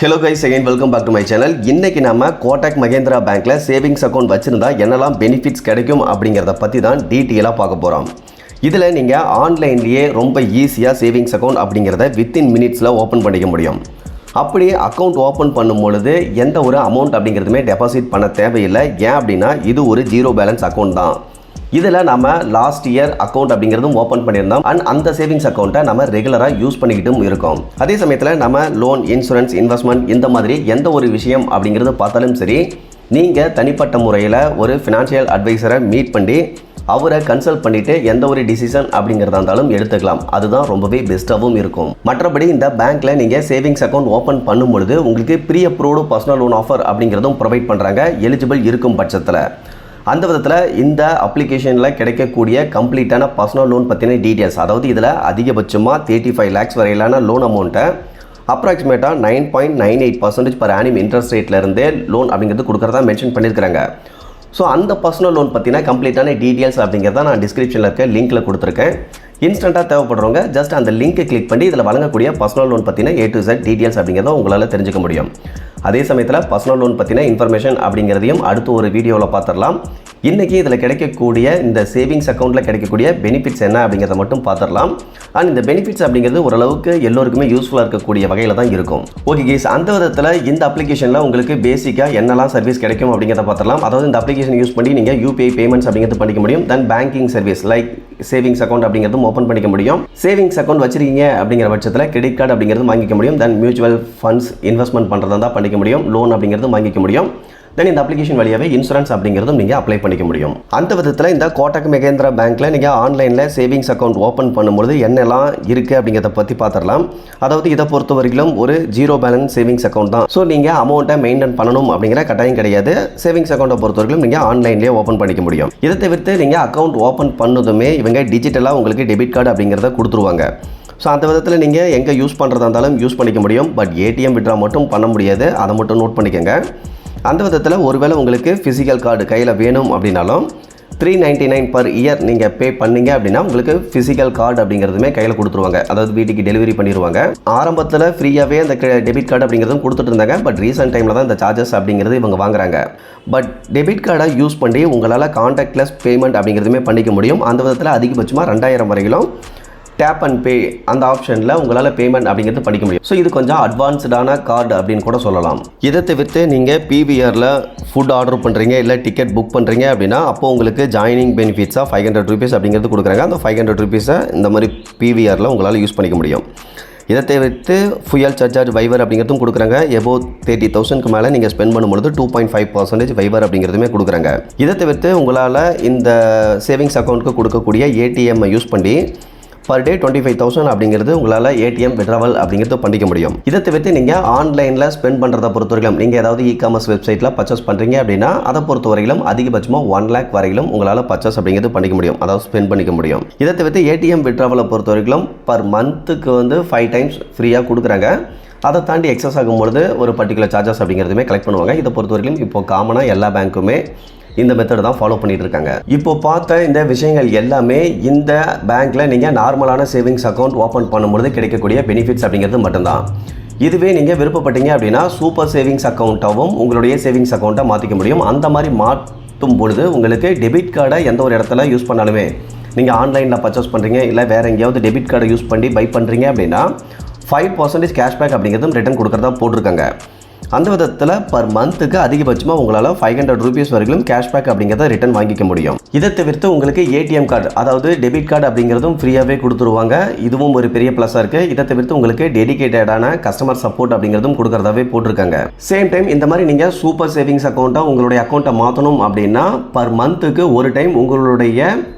Hello guys, again welcome back to my channel. இன்னைக்கு நாம Kotak Mahindra Bankல savings account வச்சிருந்தா என்னெல்லாம் பெனிஃபிட்ஸ் கிடைக்கும் அப்படிங்கறத பத்தி தான் டீடைலா பார்க்க போறோம். இதுல நீங்க ஆன்லைன்லயே ரொம்ப ஈஸியா சேவிங்ஸ் அக்கவுண்ட் அப்படிங்கறத within minutesல ஓபன் பண்ணிக்க முடியும். அப்படி அக்கவுண்ட் ஓபன் பண்ணும்போது எந்த ஒரு அமௌண்ட் அப்படிங்கறதுமே டெபாசிட் பண்ண தேவையில்லை. ஏன் அப்படினா இது ஒரு ஜீரோ பேலன்ஸ் அக்கவுண்ட் தான். இதில் நம்ம லாஸ்ட் இயர் அக்கௌண்ட் அப்படிங்கிறதும் ஓப்பன் பண்ணியிருந்தோம் அண்ட் அந்த சேவிங்ஸ் அக்கௌண்ட்டை நம்ம ரெகுலராக யூஸ் பண்ணிக்கிட்டும் இருக்கோம். அதே சமயத்தில் நம்ம லோன், இன்சூரன்ஸ், இன்வெஸ்ட்மெண்ட் இந்த மாதிரி எந்த ஒரு விஷயம் அப்படிங்கிறது பார்த்தாலும் சரி, நீங்கள் தனிப்பட்ட முறையில் ஒரு ஃபினான்ஷியல் அட்வைசரை மீட் பண்ணி அவரை கன்சல்ட் பண்ணிவிட்டு எந்த ஒரு டிசிஷன் அப்படிங்கிறதா இருந்தாலும் எடுத்துக்கலாம். அதுதான் ரொம்பவே பெஸ்ட்டாகவும் இருக்கும். மற்றபடி இந்த பேங்க்கில் நீங்கள் சேவிங்ஸ் அக்கௌண்ட் ஓப்பன் பண்ணும்பொழுது உங்களுக்கு pre approved personal loan offer அப்படிங்கிறதும் ப்ரொவைட் பண்ணுறாங்க எலிஜிபிள் இருக்கும் பட்சத்தில். அந்த விதத்தில் இந்த அப்ளிகேஷனில் கிடைக்கக்கூடிய கம்ப்ளீட்டான பர்சனல் லோன் பற்றின டீட்டெயில்ஸ், அதாவது இதில் அதிகபட்சமாக 35 lakhs வரையிலான லோன் அமௌண்ட்டை அப்ராக்சிமேட்டாக 9.98% per annum இன்ட்ரெஸ்ட் ரேட்லேருந்தே லோன் அப்படிங்கிறது கொடுக்குறதா மென்ஷன் பண்ணியிருக்கிறாங்க. ஸோ அந்த பர்சனல் லோன் பற்றின கம்ப்ளீட்டான டீட்டெயில்ஸ் அப்படிங்கிறத நான் டிஸ்கிரிப்ஷனில் இருக்க லிங்க்கில் கொடுத்துருக்கேன். இன்ஸ்டண்ட்டாக தேவைப்படுறவங்க ஜஸ்ட் அந்த லிங்க்கை கிளிக் பண்ணி இதில் வழங்கக்கூடிய பர்சனல் லோன் பற்றின A to Z டீட்டெயில்ஸ் அப்படிங்கிறத உங்களால் தெரிஞ்சுக்க முடியும். அதே சமயத்தில் பர்சனல் லோன் பற்றின இன்ஃபர்மேஷன் அப்படிங்கிறதையும் அடுத்த ஒரு வீடியோவில் பார்த்துடலாம். இன்றைக்கி இதில் கிடைக்கக்கூடிய இந்த சேவிங்ஸ் அக்கௌண்ட்டில் கிடைக்கக்கூடிய பெனிஃபிட்ஸ் என்ன அப்படிங்கிறத மட்டும் பார்த்துடலாம். அண்ட் இந்த பெனிஃபிட்ஸ் அப்படிங்கிறது ஓரளவுக்கு எல்லோருக்குமே யூஸ்ஃபுல்லாக இருக்கக்கூடிய வகையில் தான் இருக்கும். ஓகே கேஸ், அந்த விதத்தில் இந்த அப்ளிகேஷனில் உங்களுக்கு பேசிக்காக என்னெல்லாம் சர்வீஸ் கிடைக்கும் அப்படிங்கிறத பார்த்துடலாம். அதாவது இந்த அப்ளிகேஷன் யூஸ் பண்ணி நீங்கள் UPI பேமெண்ட்ஸ் அப்படிங்கிறது பண்ணிக்க முடியும். Then banking service like savings account அப்படிங்கிறதும் ஓப்பன் பண்ணிக்க முடியும். சேவிங்ஸ் அக்கௌண்ட் வச்சிருக்கீங்க அப்படிங்கிற பட்சத்தில் கிரெடிட் கார்டு அப்படிங்கிறது வாங்கிக்க முடியும். தென் மியூச்சுவல் ஃபண்ட்ஸ் இன்வெஸ்ட்மெண்ட் பண்ணுறதா தான் பண்ணிக்க முடியும். லோன் அப்படிங்கிறது வாங்கிக்க முடியும். தென் இந்த அப்ளிகேஷன் வழியாகவே இன்சூரன்ஸ் அப்படிங்கிறதும் நீங்கள் அப்ளை பண்ணிக்க முடியும். அந்த விதத்தில் இந்த கோட்டக் மஹிந்திரா பேங்க்கில் நீங்கள் ஆன்லைனில் சேவிங்ஸ் அக்கௌண்ட் ஓப்பன் பண்ணும்போது என்னெல்லாம் இருக்குது அப்படிங்கிறத பற்றி பார்த்துடலாம். அதாவது இதை பொறுத்த வரைக்கும் ஒரு ஜீரோ பேலன்ஸ் சேவிங்ஸ் அக்கௌண்ட் தான். ஸோ நீங்கள் அமௌண்ட்டை மெயின்டைன் பண்ணணும் அப்படிங்கிற கட்டாயம் கிடையாது. சேவிங்ஸ் அக்கௌண்ட்டை பொறுத்த வரைக்கும் நீங்கள் ஆன்லைன்லேயே ஓப்பன் பண்ணிக்க முடியும். இதை தவிர்த்து நீங்கள் அக்கௌண்ட் ஓப்பன் பண்ணதுமே இவங்க டிஜிட்டலாக உங்களுக்கு டெபிட் கார்டு அப்படிங்கிறத கொடுத்துருவாங்க. ஸோ அந்த விதத்தில் நீங்கள் எங்கே யூஸ் பண்ணுறதா இருந்தாலும் யூஸ் பண்ணிக்க முடியும். பட் ATM விட்ரா மட்டும் பண்ண முடியாது. அதை மட்டும் நோட் பண்ணிக்கோங்க. அந்த விதத்தில் ஒருவேளை உங்களுக்கு ஃபிசிக்கல் கார்டு கையில் வேணும் அப்படின்னாலும் 399 per year நீங்கள் பே பண்ணீங்க அப்படின்னா உங்களுக்கு ஃபிசிக்கல் கார்டு அப்படிங்கிறதுமே கையில் கொடுத்துருவாங்க. அதாவது வீட்டுக்கு டெலிவரி பண்ணிடுவாங்க. ஆரம்பத்தில் ஃப்ரீயாகவே அந்த டெபிட் கார்டு அப்படிங்கிறதும் கொடுத்துட்டு இருந்தாங்க. பட் ரீசெண்ட் டைமில் தான் இந்த சார்ஜஸ் அப்படிங்கிறது இவங்க வாங்குறாங்க. பட் டெபிட் கார்டை யூஸ் பண்ணி உங்களால் கான்டாக்ட்லெஸ் பேமெண்ட் அப்படிங்கிறதுமே பண்ணிக்க முடியும். அந்த விதத்தில் அதிகபட்சமாக 2000 வரையிலும் டேப் அண்ட் பே அந்த ஆப்ஷனில் உங்களால் பேமெண்ட் அப்படிங்கிறது பண்ணிக்க முடியும். ஸோ இது கொஞ்சம் அட்வான்ஸ்டான கார்டு அப்படின்னு கூட சொல்லலாம். இதை தவிர்த்து நீங்கள் PVRல ஃபுட் ஆர்டர் பண்ணுறீங்க இல்லை டிக்கெட் புக் பண்ணுறீங்க அப்படின்னா அப்போ உங்களுக்கு ஜாயினிங் பெனிஃபிட்ஸாக 500 rupees அப்படிங்கிறது கொடுக்குறாங்க. அந்த 500 rupees இந்த மாதிரி PVRல உங்களால் யூஸ் பண்ணிக்க முடியும். இதை தவிர்த்து ஃபியூயல் சர்ஜார்ஜ் வைவர் அப்படிங்கிறதும் கொடுக்குறாங்க. எபோவ் 30,000க்கு மேலே நீங்கள் ஸ்பெண்ட் பண்ணும்பொழுது 2.5% வைவர் அப்படிங்கிறதுமே கொடுக்குறாங்க. இதை தவிர்த்து உங்களால் இந்த சேவிங்ஸ் அக்கௌண்ட்டுக்கு கொடுக்கக்கூடிய ATM யூஸ் பண்ணி பர் டே 25,000 அப்படிங்கிறது உங்களால் ATM விட்ராவல் அப்படிங்கிறது பண்ணிக்க முடியும். இதை தவிர்த்து நீங்கள் ஆன்லைனில் ஸ்பெண்ட் பண்ணுறதை பொறுத்தவரையிலும் நீங்கள் ஏதாவது இ-காமர்ஸ் வெப்சைட்டில் பர்ச்சேஸ் பண்ணுறீங்க அப்படின்னா அதை பொறுத்தவரையிலும் அதிகபட்சமாக 1 lakh வரையிலும் உங்களால் பர்ச்சேஸ் அப்படிங்கிறது பண்ணிக்க முடியும். அதாவது ஸ்பெண்ட் பண்ணிக்க முடியும். இதை தவிர்த்து ATM விட்ராவலை பொறுத்தவரைக்கும் பர் மந்த்துக்கு 5 times ஃப்ரீயாக கொடுக்குறாங்க. அதை தாண்டி எக்ஸஸ் ஆகும்பொழுது ஒரு பர்டிகுலர் சார்ஜஸ் அப்படிங்கிறதுமே கலெக்ட் பண்ணுவாங்க. இதை பொறுத்தவரைக்கும் இப்போ காமனாக எல்லா பேங்க்குமே இந்த மெத்தட் தான் ஃபாலோ பண்ணிட்டு இருக்காங்க. இப்போ பார்த்த இந்த விஷயங்கள் எல்லாமே இந்த பேங்க்கில் நீங்கள் நார்மலான சேவிங்ஸ் அக்கௌண்ட் ஓப்பன் பண்ணும்போது கிடைக்கக்கூடிய பெனிஃபிட்ஸ் அப்படிங்கிறது மட்டும்தான். இதுவே நீங்கள் விருப்பப்பட்டீங்க அப்படின்னா சூப்பர் சேவிங்ஸ் அக்கௌண்ட்டாகவும் உங்களுடைய சேவிங்ஸ் அக்கௌண்ட்டை மாற்றிக்க முடியும். அந்த மாதிரி மாற்றும் பொழுது உங்களுக்கு டெபிட் கார்டை எந்த ஒரு இடத்துல யூஸ் பண்ணாலுமே நீங்கள் ஆன்லைனில் பர்ச்சேஸ் பண்ணுறீங்க இல்லை வேறு எங்கேயாவது டெபிட் கார்டை யூஸ் பண்ணி பை பண்ணுறீங்க அப்படின்னா 5% கேஷ்பேக் அப்படிங்கிறதும் ரிட்டர்ன் கொடுக்குறதா போட்டிருக்காங்க. அந்த விதத்தில் பர் மந்த்துக்கு அதிகபட்சமாக உங்களால் 500 rupees வரைக்கும் கேஷ்பேக் அப்படிங்கிறத ரிட்டர்ன் வாங்கிக்க முடியும். இதை தவிர்த்து உங்களுக்கு ATM கார்டு அதாவது டெபிட் கார்டு அப்படிங்கிறதும் ஃப்ரீயாகவே கொடுத்துருவாங்க. இதுவும் ஒரு பெரிய ப்ளஸ்ஸாக இருக்குது. இதை தவிர்த்து உங்களுக்கு டெடிகேட்டடான கஸ்டமர் சப்போர்ட் அப்படிங்கிறதும் கொடுக்குறதாவே போட்டிருக்காங்க. சேம் டைம் இந்த மாதிரி நீங்கள் சூப்பர் சேவிங்ஸ் அக்கௌண்ட்டை உங்களுடைய அக்கௌண்ட்டை மாற்றணும் அப்படின்னா பர் மந்த்துக்கு ஒரு டைம் உங்களுடைய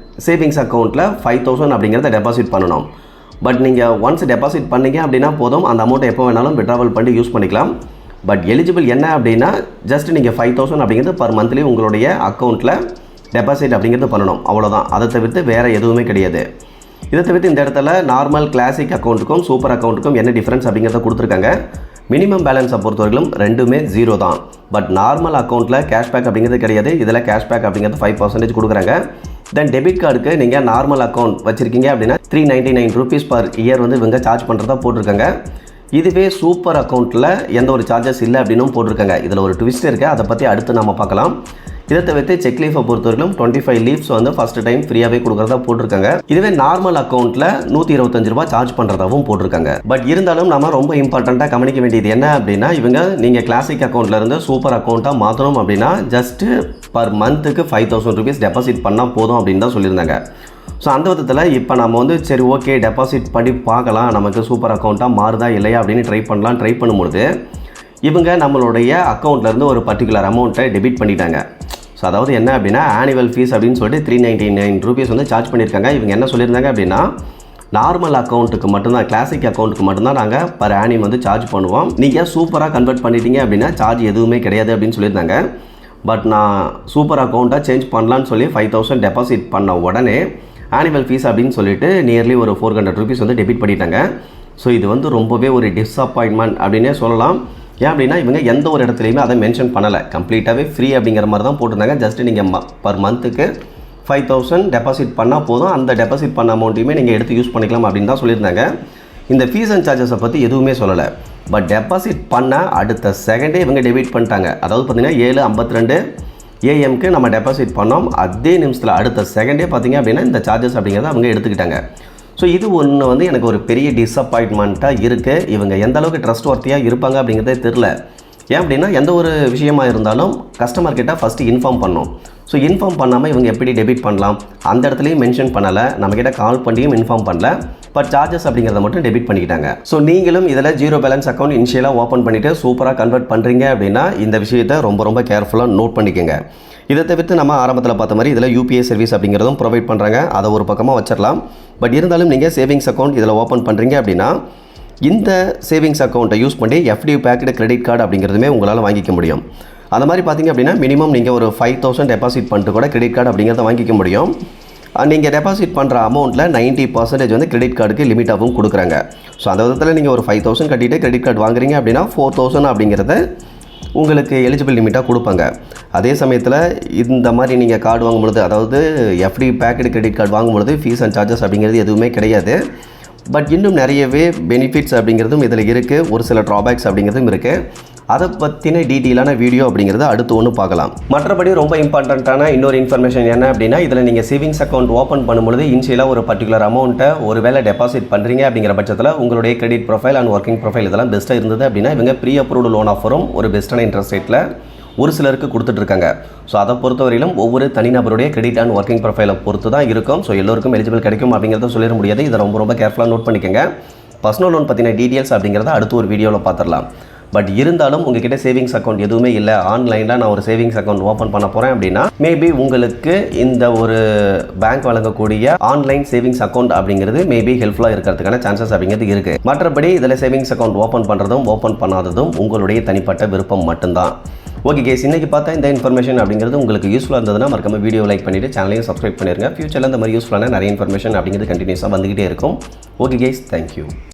சேவிங்ஸ் அக்கௌண்ட்டில் 5,000 அப்படிங்கிறத டெபாசிட் பண்ணணும். பட் நீங்கள் ஒன்ஸ் டெபாசிட் பண்ணீங்க அப்படின்னா போதும், அந்த அமௌண்ட்டை எப்போ வேணாலும் விட்ராவல் பண்ணி யூஸ் பண்ணிக்கலாம். பட் எலிஜிபிள் என்ன அப்படின்னா ஜஸ்ட் நீங்கள் 5,000 அப்படிங்கிறது பர் மந்த்லி உங்களுடைய அக்கௌண்ட்டில் டெபாசிட் அப்படிங்கிறது பண்ணணும். அவ்வளோதான். அதை தவிர்த்து வேறு எதுவுமே கிடையாது. இதை தவிர்த்து இந்த இடத்துல நார்மல் கிளாசிக் அக்கௌண்ட்டுக்கும் சூப்பர் அக்கௌண்ட்டுக்கும் என்ன டிஃப்ரென்ஸ் அப்படிங்கிறத கொடுத்துருக்காங்க. மினிமம் பேலன்ஸை பொறுத்தவரைக்கும் ரெண்டுமே 0 தான். பட் நார்மல் அக்கௌண்ட்டில் கேஷ்பேக் அப்படிங்கிறது கிடையாது. இதில் கேஷ்பேக் அப்படிங்கிறது 5% கொடுக்குறாங்க. தென் டெபிட் கார்டுக்கு நீங்கள் நார்மல் அக்கௌண்ட் வச்சுருக்கீங்க அப்படின்னா 399 rupees per year இவங்க சார்ஜ் பண்ணுறதா போட்டிருக்காங்க. இதுவே சூப்பர் அக்கௌண்ட்டில் எந்த ஒரு சார்ஜஸ் இல்லை அப்படின்னும் போட்டிருக்காங்க. இதில் ஒரு ட்விஸ்ட் இருக்குது, அதை பற்றி அடுத்து நம்ம பார்க்கலாம். இதை தவிர்த்து செக் லீஃபை பொறுத்தவரைக்கும் 25 லீவ்ஸ் வந்து ஃபஸ்ட் டைம் ஃப்ரீயாகவே கொடுக்குறதா போட்டிருக்காங்க. இதுவே நார்மல் அக்கௌண்ட்டில் 125 ரூபா சார்ஜ் பண்ணுறதாகவும் போட்டிருக்காங்க. பட் இருந்தாலும் நம்ம ரொம்ப இம்பார்ட்டண்ட்டாக கவனிக்க வேண்டியது என்ன அப்படின்னா, இவங்க நீங்கள் கிளாசிக் அக்கௌண்ட்லேருந்து சூப்பர் அக்கௌண்ட்டாக மாற்றணும் அப்படின்னா ஜஸ்ட்டு பர் மந்த்துக்கு 5000 ருபீஸ் டெபாசிட் பண்ணால் போதும் அப்படின்னு தான் சொல்லியிருந்தாங்க. ஸோ அந்த விதத்தில் இப்போ நம்ம வந்து சரி ஓகே டெபாசிட் பண்ணி பார்க்கலாம், நமக்கு சூப்பர் அக்கௌண்ட்டாக மாறுதா இல்லையா அப்படின்னு ட்ரை பண்ணும்பொழுது இவங்க நம்மளுடைய அக்கௌண்ட்லேருந்து ஒரு பர்டிகுலர் அமௌண்ட்டை டெபிட் பண்ணிட்டாங்க. ஸோ அதாவது என்ன அப்படின்னா ஆனுவல் ஃபீஸ் அப்படின்னு சொல்லிட்டு 399 ருபீஸ் வந்து சார்ஜ் பண்ணியிருக்காங்க. இவங்க என்ன சொல்லியிருந்தாங்க அப்படின்னா, நார்மல் அக்கௌண்ட்டுக்கு மட்டும்தான், கிளாசிக் அக்கௌண்ட்டுக்கு மட்டும்தான் நாங்கள் பர் ஆனியம் வந்து சார்ஜ் பண்ணுவோம், நீங்கள் சூப்பராக கன்வெர்ட் பண்ணிட்டீங்க அப்படின்னா சார்ஜ் எதுவுமே கிடையாது அப்படின்னு சொல்லியிருந்தாங்க. பட் நான் சூப்பர் அக்கௌண்ட்டாக சேஞ்ச் பண்ணலான்னு சொல்லி 5000 டெபாசிட் பண்ண உடனே ஆனுவல் ஃபீஸ் அப்படின்னு சொல்லிட்டு நியர்லி ஒரு 400 ருபீஸ் வந்து டெபிட் பண்ணிட்டாங்க. ஸோ இது வந்து ரொம்பவே ஒரு டிஸப்பாயின்மெண்ட் அப்படின்னே சொல்லலாம். ஏன் அப்படின்னா இவங்க எந்த ஒரு இடத்துலையுமே அதை மென்ஷன் பண்ணலை, கம்ப்ளீட்டாகவே ஃப்ரீ அப்படிங்கிற மாதிரி தான் போட்டிருந்தாங்க. ஜஸ்ட்டு நீங்கள் பர் மந்த்துக்கு 5000 டெபாசிட் பண்ணால் போதும், அந்த டெபாசிட் பண்ண அமௌண்ட்டையுமே நீங்கள் எடுத்து யூஸ் பண்ணிக்கலாம் அப்படின்னு தான் சொல்லியிருந்தாங்க. இந்த ஃபீஸ் அண்ட் சார்ஜஸை பற்றி எதுவுமே சொல்லலை. பட் டெபாசிட் பண்ண அடுத்த செகண்டே இவங்க டெபிட் பண்ணிட்டாங்க. அதாவது பார்த்திங்கன்னா 7:52 AM நம்ம டெபாசிட் பண்ணோம், அதே நிமிஷத்தில் அடுத்த செகண்டே பார்த்திங்க அப்படின்னா இந்த சார்ஜஸ் அப்படிங்கிறத அவங்க எடுத்துக்கிட்டாங்க. ஸோ இது ஒன்று வந்து எனக்கு ஒரு பெரிய டிஸப்பாயின்மெண்ட்டாக இருக்குது. இவங்க எந்த அளவுக்கு ட்ரஸ்ட் ஒர்த்தியாக இருப்பாங்க அப்படிங்கிறதே தெரில. ஏன் அப்படின்னா எந்த ஒரு விஷயமா இருந்தாலும் கஸ்டமர்கிட்ட ஃபஸ்ட்டு இன்ஃபார்ம் பண்ணோம். ஸோ இன்ஃபார்ம் பண்ணாமல் இவங்க எப்படி டெபிட் பண்ணலாம், அந்த இடத்துலையும் மென்ஷன் பண்ணலை, நம்மக்கிட்ட கால் பண்ணியும் இன்ஃபார்ம் பண்ணல, பட் சார்ஜஸ் அப்படிங்கிறத மட்டும் டெபிட் பண்ணிக்கிட்டாங்க. ஸோ நீங்களும் இதில் ஜீரோ பேலன்ஸ் அக்கௌண்ட் இனிஷியலாக ஓப்பன் பண்ணிவிட்டு சூப்பராக கன்வெர்ட் பண்ணுறீங்க அப்படின்னா இந்த விஷயத்தை ரொம்ப கேர்ஃபுல்லாக நோட் பண்ணிக்கோங்க. இதை தவிர்த்து நம்ம ஆரம்பத்தில் பார்த்த மாதிரி இதில் UPI சர்வீஸ் அப்படிங்கிறதும் ப்ரொவைட் பண்ணுறாங்க, அதை ஒரு பக்கமாக வச்சிடலாம். பட் இருந்தாலும் நீங்கள் சேவிங்ஸ் அக்கௌண்ட் இதில் ஓப்பன் பண்ணுறீங்க அப்படின்னா இந்த சேவிங்ஸ் அக்கௌண்ட்டை யூஸ் பண்ணி FD பேக்கடு கிரெடிட் கார்டு அப்படிங்கிறதுமே உங்களால் வாங்கிக்க முடியும். அந்த மாதிரி பார்த்திங்க அப்படின்னா மினிமம் நீங்கள் ஒரு 5000 டெபாசிட் பண்ணிட்டு கூட கிரெடிட் கார்டு அப்படிங்கிறத வாங்கிக்க முடியும். நீங்கள் டெபாசிட் பண்ணுற அமௌண்ட்டில் 90% வந்து கிரெடிட் கார்டுக்கு லிமிட்டாகவும் கொடுக்குறாங்க. ஸோ அந்த விதத்தில் நீங்கள் ஒரு 5000 கட்டிட்டு கிரெடிட் கார்டு வாங்குறீங்க அப்படின்னா 4000 அப்படிங்கிறத உங்களுக்கு எலிஜிபிள் லிமிட்டாக கொடுப்பாங்க. அதே சமயத்தில் இந்த மாதிரி நீங்கள் கார்டு வாங்கும்பொழுது, அதாவது FD packed credit card வாங்கும்பொழுது fees and charges அப்படிங்கிறது எதுவுமே கிடையாது. பட் இன்னும் நிறையவே பெனிஃபிட்ஸ் அப்படிங்கிறதும் இதில் இருக்குது, ஒரு சில ட்ராபேக்ஸ் அப்படிங்கிறதும் இருக்குது. அதை பற்றின டீட்டெயிலான வீடியோ அப்படிங்கிறத அடுத்து ஒன்று பார்க்கலாம். மற்றபடி ரொம்ப இம்பார்ட்டண்ட்டான இன்னொரு இன்ஃபர்மேஷன் என்ன அப்படின்னா, இதில் நீங்கள் சேவிங்ஸ் அக்கௌண்ட் ஓப்பன் பண்ணும்பொழுது இனிஷியலாக ஒரு பர்டிகுலர் அமௌண்ட்டை ஒரு வேளை டெபாசிட் பண்ணுறீங்க அப்படிங்கிற பட்சத்தில் உங்களுடைய credit profile and working profile இதெல்லாம் பெஸ்ட்டாக இருந்தது அப்படின்னா இவங்க ப்ரீ அப்ரூவ்டு லோன் ஆஃபரும் ஒரு பெஸ்ட்டான இன்ட்ரெஸ்ட் ரேட்டில் ஒரு சிலருக்கு கொடுத்துட்ருக்காங்க. ஸோ அதை பொறுத்தவரையிலும் ஒவ்வொரு தனிநபருடைய கிரெடிட் அண்ட் ஒர்க்கிங் ப்ரொஃபைலை பொறுத்து தான் இருக்கும். ஸோ எல்லோருக்கும் எலிஜிபிள் கிடைக்கும் அப்படிங்கிறத சொல்லிட முடியாது. இதை ரொம்ப கேர்ஃபுல்லாக நோட் பண்ணிக்கோங்க. பர்சனல் லோன் பற்றின டீட்டெயில்ஸ் அப்படிங்கிறத அடுத்து ஒரு வீடியோவில் பார்த்துடலாம். பட் இருந்தாலும் உங்ககிட்ட சேவிங்ஸ் அக்கௌண்ட் எதுவுமே இல்லை, ஆன்லைனில் நான் ஒரு சேவிங்ஸ் அக்கௌண்ட் ஓப்பன் பண்ண போகிறேன் அப்படின்னா மேபி உங்களுக்கு இந்த ஒரு பேங்க் வழங்கக்கூடிய ஆன்லைன் சேவிங்ஸ் அக்கௌண்ட் அப்படிங்கிறது மேபி ஹெல்ப்ஃபுல்லாக இருக்கிறதுக்கான சான்சஸ் அப்படிங்கிறது இருக்குது. மற்றபடி இதில் சேவிங்ஸ் அக்கௌண்ட் ஓப்பன் பண்ணுறதும் ஓப்பன் பண்ணாததும் உங்களுடைய தனிப்பட்ட விருப்பம் மட்டும்தான். ஓகே கேஸ், இன்றைக்கி பார்த்தா இந்த இன்ஃபர்மேஷன் அப்படிங்கிறது உங்களுக்கு யூஸ்ஃபுல்லாக இருந்ததுன்னா மறக்காம வீடியோ லைக் பண்ணிவிட்டு சேனலையும் சப்ஸ்கிரைப் பண்ணிடுங்க. ஃபியூச்சரில் இந்த மாதிரி யூஸ்ஃபுல்லான நிறைய இன்ஃபர்மேஷன் அப்படிங்கிறது கண்டினியூஸாக வந்துகிட்டே இருக்கும். Okay guys, thank you.